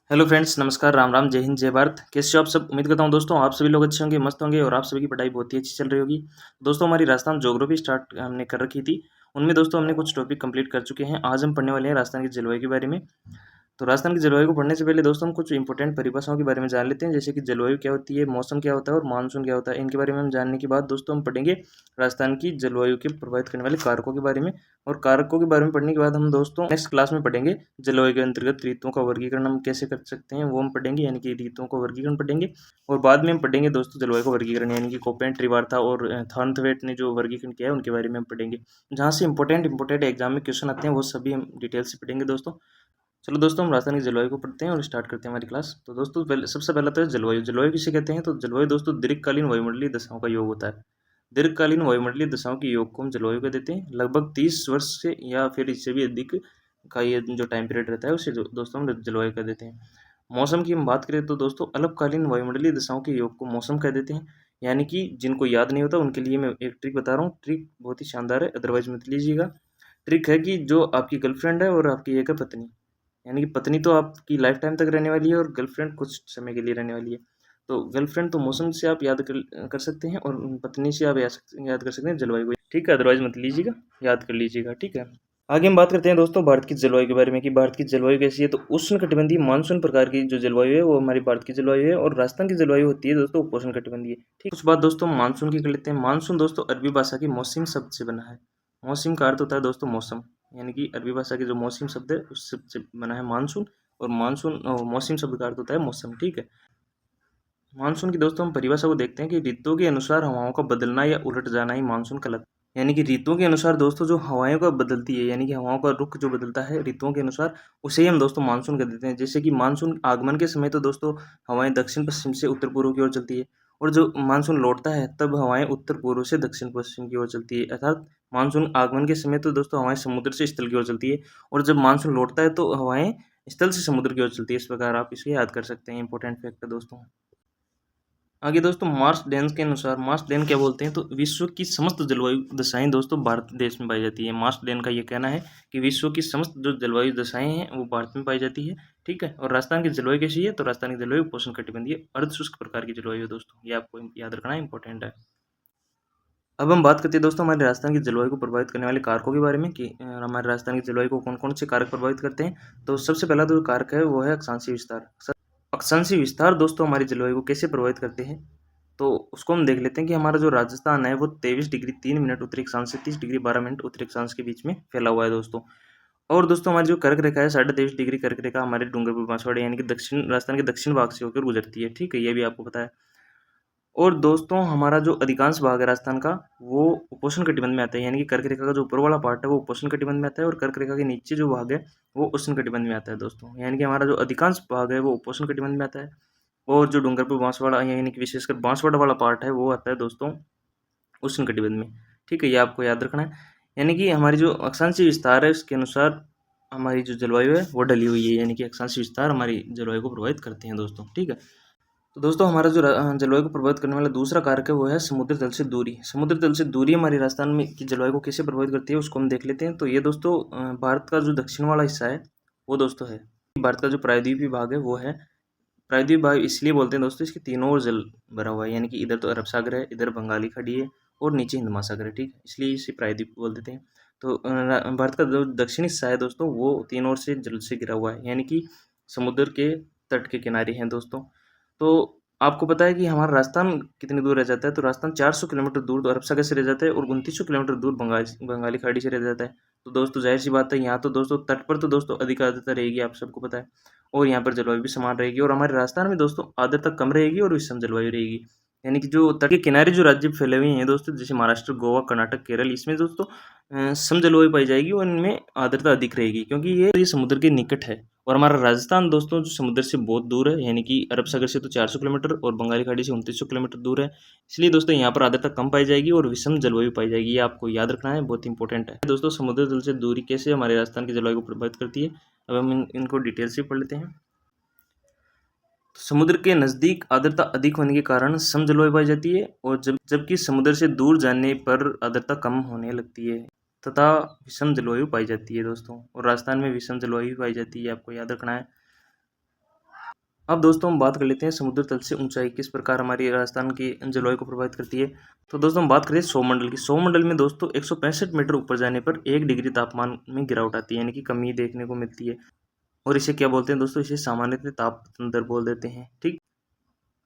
Hello friends, नमस्कार, राम राम, जय हिंद, जय भारत। कैसे हो आप सब? उम्मीद करता हूँ दोस्तों आप सभी लोग अच्छे होंगे, मस्त होंगे और आप सभी की पढ़ाई बहुत ही अच्छी चल रही होगी। दोस्तों हमारी राजस्थान ज्योग्राफी स्टार्ट हमने कर रखी थी। उनमें दोस्तों हमने कुछ टॉपिक कंप्लीट कर चुके हैं। आज हम पढ़ने वाले हैं राजस्थान की जलवायु के बारे में। तो राजस्थान की जलवायु को पढ़ने से पहले दोस्तों हम कुछ इंपॉर्टेंट परिभाषाओं के बारे में जान लेते हैं, जैसे कि जलवायु क्या होती है, मौसम क्या होता है और मानसून क्या होता है। इनके बारे में हम जानने के बाद दोस्तों हम पढ़ेंगे राजस्थान की जलवायु के प्रभावित करने वाले कारकों के बारे में। और कारकों के बारे में पढ़ने के बाद हम दोस्तों नेक्स्ट क्लास में पढ़ेंगे जलवायु के अंतर्गत ऋतुओं का वर्गीकरण हम कैसे कर सकते हैं, वो हम पढ़ेंगे, यानी कि ऋतुओं का वर्गीकरण पढ़ेंगे। और बाद में हम पढ़ेंगे दोस्तों जलवायु का वर्गीकरण, यानी कि कोपेन, त्रिवार्ता और थॉर्नथवेट ने जो वर्गीकरण किया है उनके बारे में हम पढ़ेंगे। जहाँ से इंपॉर्टेंट एग्जाम में क्वेश्चन आते हैं वो सभी हम डिटेल से पढ़ेंगे दोस्तों। चलो दोस्तों हम राजस्थान की जलवायु को पढ़ते हैं और स्टार्ट करते हैं हमारी क्लास। तो दोस्तों पहले सबसे पहला तो है जलवायु। जलवायु किसे कहते हैं? तो जलवायु दोस्तों दीर्घकालीन वायुमंडलीय दशाओं का योग होता है। दीर्घकालीन वायुमंडलीय दशाओं के योग को हम जलवायु का देते हैं। लगभग 30 वर्ष से या फिर इससे भी अधिक का ये जो टाइम पीरियड रहता है उसे दोस्तों हम जलवायु का देते हैं। मौसम की हम बात करें तो दोस्तों अल्पकालीन वायुमंडलीय दशाओं के योग को मौसम कह देते हैं। यानी कि जिनको याद नहीं होता उनके लिए मैं एक ट्रिक बता रहा हूँ। ट्रिक बहुत ही शानदार है, अदरवाइज मत लीजिएगा। ट्रिक है कि जो आपकी गर्लफ्रेंड है और आपकी एक है पत्नी, यानी कि पत्नी तो आपकी लाइफ टाइम तक रहने वाली है और गर्लफ्रेंड कुछ समय के लिए रहने वाली है। तो गर्लफ्रेंड तो मौसम से आप याद कर सकते हैं और पत्नी से आप याद कर सकते हैं जलवायु को। ठीक है, अदरवाइज मत लीजिएगा, याद कर लीजिएगा। ठीक है, आगे हम बात करते हैं दोस्तों भारत की जलवायु के बारे में कि भारत की जलवायु कैसी है। तो उष्ण कटिबंधीय मानसून प्रकार की जो जलवायु है वो हमारी भारत की जलवायु है। और राजस्थान की जलवायु होती है दोस्तों उपोष्ण कटिबंधीय। ठीक, कुछ बात दोस्तों मानसून की कर लेते हैं। मानसून दोस्तों अरबी भाषा की मौसम शब्द से बना है। मौसम का अर्थ होता है दोस्तों मौसम, यानी कि अरबी भाषा के जो मौसम शब्द है उस शब्द से बना है मानसून। और मानसून मौसम शब्द का अर्थ होता है मौसम। ठीक है, मानसून की दोस्तों हम परिभाषा को देखते हैं कि ऋतुओं के अनुसार हवाओं का बदलना या उलट जाना ही मानसून कहलाता है। यानी कि ऋतुओं के अनुसार दोस्तों जो हवाएं का बदलती है, यानी कि हवाओं का रुख जो बदलता है ऋतुओं के अनुसार, उसे ही हम दोस्तों मानसून कह देते हैं। जैसे कि मानसून आगमन के समय तो दोस्तों हवाएं दक्षिण पश्चिम से उत्तर पूर्व की ओर चलती है, और जो मानसून लौटता है तब हवाएं उत्तर पूर्व से दक्षिण पश्चिम की ओर चलती है। अर्थात मानसून आगमन के समय तो दोस्तों हवाएं समुद्र से स्थल की ओर चलती है, और जब मानसून लौटता है तो हवाएं स्थल से समुद्र की ओर चलती है। इस प्रकार आप इसे याद कर सकते हैं, इंपॉर्टेंट फैक्ट है दोस्तों। आगे दोस्तों मार्स डेन्स के अनुसार, मार्स डेन क्या बोलते हैं? तो विश्व की समस्त जलवायु दशाएं दोस्तों भारत देश में पाई जाती है। मार्स डेन का ये कहना है कि विश्व की समस्त जो जलवायु दशाएं हैं वो भारत में पाई जाती है। ठीक है, और राजस्थान की जलवायु कैसी है? तो राजस्थान की जलवायु उपोष्ण कटिबंधीय अर्ध शुष्क प्रकार की जलवायु है दोस्तों, ये आपको याद रखना इंपॉर्टेंट है। अब हम बात करते हैं दोस्तों हमारे राजस्थान की जलवायु को प्रभावित करने वाले कारकों के बारे में कि हमारे राजस्थान की जलवायु को कौन कौन से कारक प्रभावित करते हैं। तो सबसे पहला जो कारक है वो है अक्षांशीय विस्तार। अक्षांशीय विस्तार दोस्तों हमारी जलवायु को कैसे प्रभावित करते हैं, तो उसको हम देख लेते हैं कि हमारा जो राजस्थान है वो 23 डिग्री 3 मिनट उत्तरी अक्षांश से 30 डिग्री 12 मिनट उत्तरी अक्षांश के बीच में फैला हुआ है दोस्तों। और दोस्तों हमारी जो कर्क रेखा है 23.5 डिग्री कर्क रेखा हमारे डूंगरपुर बांसवाड़ा यानी कि दक्षिण राजस्थान के दक्षिण भाग से होकर गुजरती है। ठीक है, ये भी आपको पता है। और दोस्तों हमारा जो अधिकांश भाग है राजस्थान का वो उपोष्ण कटिबंध में आता है, यानी कि कर्क रेखा का जो ऊपर वाला पार्ट है वो उपोष्ण कटिबंध में आता है और कर्क रेखा के नीचे जो भाग है वो उष्ण कटिबंध में आता है दोस्तों। यानी कि हमारा जो अधिकांश भाग है वो उपोष्ण कटिबंध में आता है, और जो डूंगरपुर बांसवाड़ा यानी कि विशेषकर बांसवाड़ा वाला पार्ट है वो आता है दोस्तों उष्ण कटिबंध में। ठीक है, ये आपको याद रखना है। यानी कि हमारी जो अक्षांशीय विस्तार है उसके अनुसार हमारी जो जलवायु है वो ढली हुई है, यानी कि अक्षांशीय विस्तार हमारी जलवायु को प्रभावित करते हैं दोस्तों। ठीक है, तो दोस्तों हमारा जो जलवायु को प्रभावित करने वाला दूसरा कारक है वो है समुद्र तल से दूरी। समुद्र तल से दूरी हमारी राजस्थान में की जलवायु को कैसे प्रभावित करती है उसको हम देख लेते हैं। तो ये दोस्तों भारत का जो दक्षिण वाला हिस्सा है वो दोस्तों है भारत का जो प्रायद्वीपीय भाग है वो है। प्रायद्वीप भाग इसलिए बोलते हैं दोस्तों इसके तीनों ओर जल भरा हुआ है, यानी कि इधर तो अरब सागर है, इधर बंगाली खाड़ी है और नीचे हिंद महासागर है। ठीक है, इसलिए इसे प्रायद्वीप बोल देते हैं। तो भारत का जो दक्षिणी हिस्सा है दोस्तों वो तीनों ओर से जल से घिरा हुआ है, यानी कि समुद्र के तट के किनारे हैं दोस्तों। तो आपको पता है कि हमारा राजस्थान कितनी दूर रह जाता है? तो राजस्थान 400 किलोमीटर दूर तो अरब सागर से रह जाता है और 2900 किलोमीटर दूर बंगाली खाड़ी से रह जाता है। तो दोस्तों जाहिर सी बात है यहाँ तो दोस्तों तट पर तो दोस्तों अधिक आर्द्रता रहेगी, आप सबको पता है, और यहाँ पर जलवायु भी समान रहेगी। और हमारे राजस्थान में दोस्तों आर्द्रता कम रहेगी और विषम जलवायु रहेगी, यानी कि जो तट के किनारे जो राज्य फैले हुए हैं दोस्तों जैसे महाराष्ट्र, गोवा, कर्नाटक, केरल, इसमें दोस्तों सम जलवायु पाई जाएगी और इनमें आर्द्रता अधिक रहेगी क्योंकि ये समुद्र के निकट है। और हमारा राजस्थान दोस्तों जो समुद्र से बहुत दूर है, यानी कि अरब सागर से तो 400 किलोमीटर और बंगाली खाड़ी से 2900 किलोमीटर दूर है, इसलिए दोस्तों यहाँ पर आर्द्रता कम पाई जाएगी और विषम जलवायु पाई जाएगी। ये आपको याद रखना है, बहुत इंपॉर्टेंट है दोस्तों। समुद्र तल से दूरी कैसे हमारे राजस्थान की जलवायु को प्रभावित करती है, अब हम इनको डिटेल से पढ़ लेते हैं। तो समुद्र के नज़दीक आर्द्रता अधिक होने के कारण सम जलवायु पाई जाती है, और जबकि समुद्र से दूर जाने पर आर्द्रता कम होने लगती है तथा विषम जलवायु पाई जाती है दोस्तों। और राजस्थान में विषम जलवायु पाई जाती है, आपको याद रखना है। अब दोस्तों हम बात कर लेते हैं समुद्र तल से ऊंचाई किस प्रकार हमारी राजस्थान की जलवायु को प्रभावित करती है। तो दोस्तों हम बात करें सौमंडल की। सौमंडल में दोस्तों 165 मीटर ऊपर जाने पर 1 डिग्री तापमान में गिरावट आती है, यानी कि कमी देखने को मिलती है। और इसे क्या बोलते हैं दोस्तों, इसे सामान्यतः ताप तंत्र बोल देते हैं। ठीक,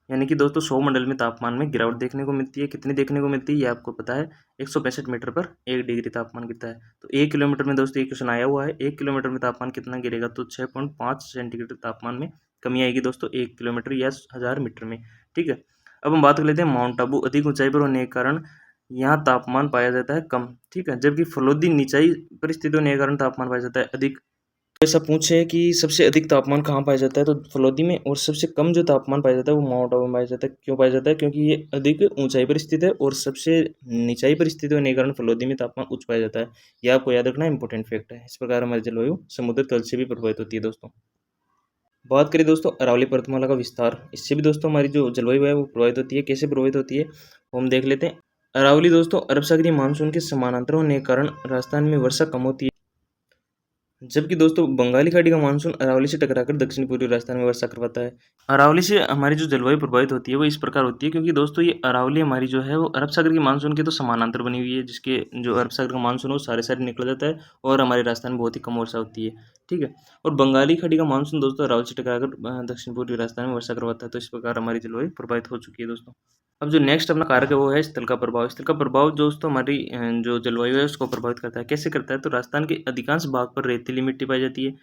यानी कि दोस्तों सौमंडल में तापमान में गिरावट देखने को मिलती है। कितनी देखने को मिलती है ये आपको पता है, 165 मीटर पर 1 डिग्री तापमान गिरता है। तो 1 किलोमीटर में दोस्तों ये क्वेश्चन आया हुआ है, 1 किलोमीटर में तापमान कितना गिरेगा, तो 6.5 सेंटीग्रेड तापमान में कमी आएगी दोस्तों 1 किलोमीटर या 1000 मीटर में। ठीक है, अब हम बात कर लेते हैं माउंट आबू। अधिक ऊंचाई पर होने के कारण यहाँ तापमान पाया जाता है कम। ठीक है, जबकि फलोदी निचाई परिस्थितियों होने के कारण तापमान पाया जाता है अधिक। ऐसा पूछे कि सबसे अधिक तापमान कहाँ पाया जाता है, तो फलोदी में, और सबसे कम जो तापमान पाया जाता है वो माउंट आबू में पाया जाता है। क्यों पाया जाता है, क्योंकि ये अधिक ऊंचाई पर स्थित है और सबसे निचाई पर स्थित होने के कारण फलोदी में तापमान उच्च पाया जाता है। यह आपको याद रखना इंपॉर्टेंट फैक्ट है। इस प्रकार हमारी जलवायु समुद्र तल से भी प्रभावित होती है दोस्तों। बात करें दोस्तों अरावली पर्वतमाला का विस्तार, इससे भी दोस्तों हमारी जो जलवायु है वो प्रभावित होती है। कैसे प्रभावित होती है वो हम देख लेते हैं। अरावली दोस्तों अरब सागरीय मानसून के समानांतर होने के कारण राजस्थान में वर्षा कम होती है, जबकि दोस्तों बंगाली खाड़ी का मानसून अरावली से टकराकर दक्षिण पूर्वी राजस्थान में वर्षा करवाता है। अरावली से हमारी जो जलवायु प्रभावित होती है वो इस प्रकार होती है, क्योंकि दोस्तों ये अरावली हमारी जो है वो अरब सागर के मानसून के तो समानांतर बनी हुई है, जिसके जो अरब सागर का मानसून है वो सारे सारे निकल जाता है और हमारे राजस्थान में बहुत ही कम वर्षा होती है। ठीक है, और बंगाली खाड़ी का मानसून दोस्तों अरावली से टकराकर दक्षिण पूर्वी राजस्थान में वर्षा करवाता है। तो इस प्रकार हमारी जलवायु प्रभावित हो चुकी है दोस्तों। अब जो नेक्स्ट अपना कारक है वो है स्थल का प्रभाव। स्थल का प्रभाव दोस्तों हमारी जो जलवायु है उसको प्रभावित करता है। कैसे करता है, तो राजस्थान के अधिकांश भाग पर रेतीली मिट्टी पाई जाती है।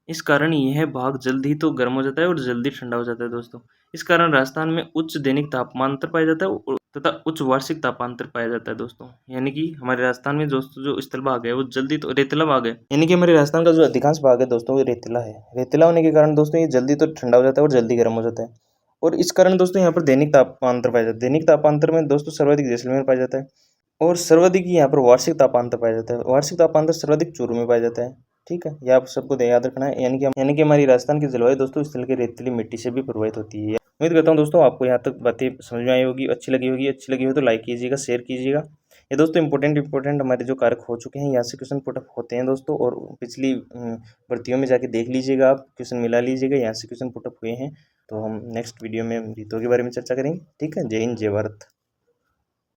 इस कारण यह भाग जल्द ही तो गर्म हो जाता है और जल्दी ठंडा हो जाता है दोस्तों। इस कारण राजस्थान में उच्च दैनिक तापमांतर पाया जाता है तथा उच्च वार्षिक तापमांतर पाया जाता है दोस्तों। यानी कि हमारे राजस्थान में दोस्तों जो स्थल भाग है वो जल्दी तो रेतीला भाग है, यानी कि हमारे राजस्थान का जो अधिकांश भाग है दोस्तों वो रेतीला है। रेतीला होने के कारण दोस्तों ये जल्दी तो ठंडा हो जाता है और जल्दी गर्म हो जाता है। और इस कारण दोस्तों यहाँ पर दैनिक तापांतर पाया जाता है। दैनिक तापांतर में दोस्तों सर्वाधिक जैसलमेर पाया जाता है और सर्वाधिक यहाँ पर वार्षिक तापांतर पाया जाता है। वार्षिक तापांतर सर्वाधिक चूरू में पाया जाता है। ठीक है, यह आप सबको याद रखना है। यानी कि हमारी राजस्थान की जलवायु दोस्तों इस तरह की रेतीली मिट्टी से भी प्रभावित होती है। उम्मीद करता हूँ दोस्तों आपको यहाँ तक बातें समझ में आई होगी, अच्छी लगी होगी। अच्छी लगी हो तो लाइक कीजिएगा, शेयर कीजिएगा। ये दोस्तों इंपॉर्टेंट हमारे जो कारक हो चुके हैं यहाँ से क्वेश्चन पुट अप होते हैं दोस्तों, और पिछली भर्तियों में जाके देख लीजिएगा, आप क्वेश्चन मिला लीजिएगा, यहाँ से क्वेश्चन पुट अप हुए हैं। तो हम नेक्स्ट वीडियो में रीतों के बारे में चर्चा करेंगे। ठीक है, जय हिंद जय भारत।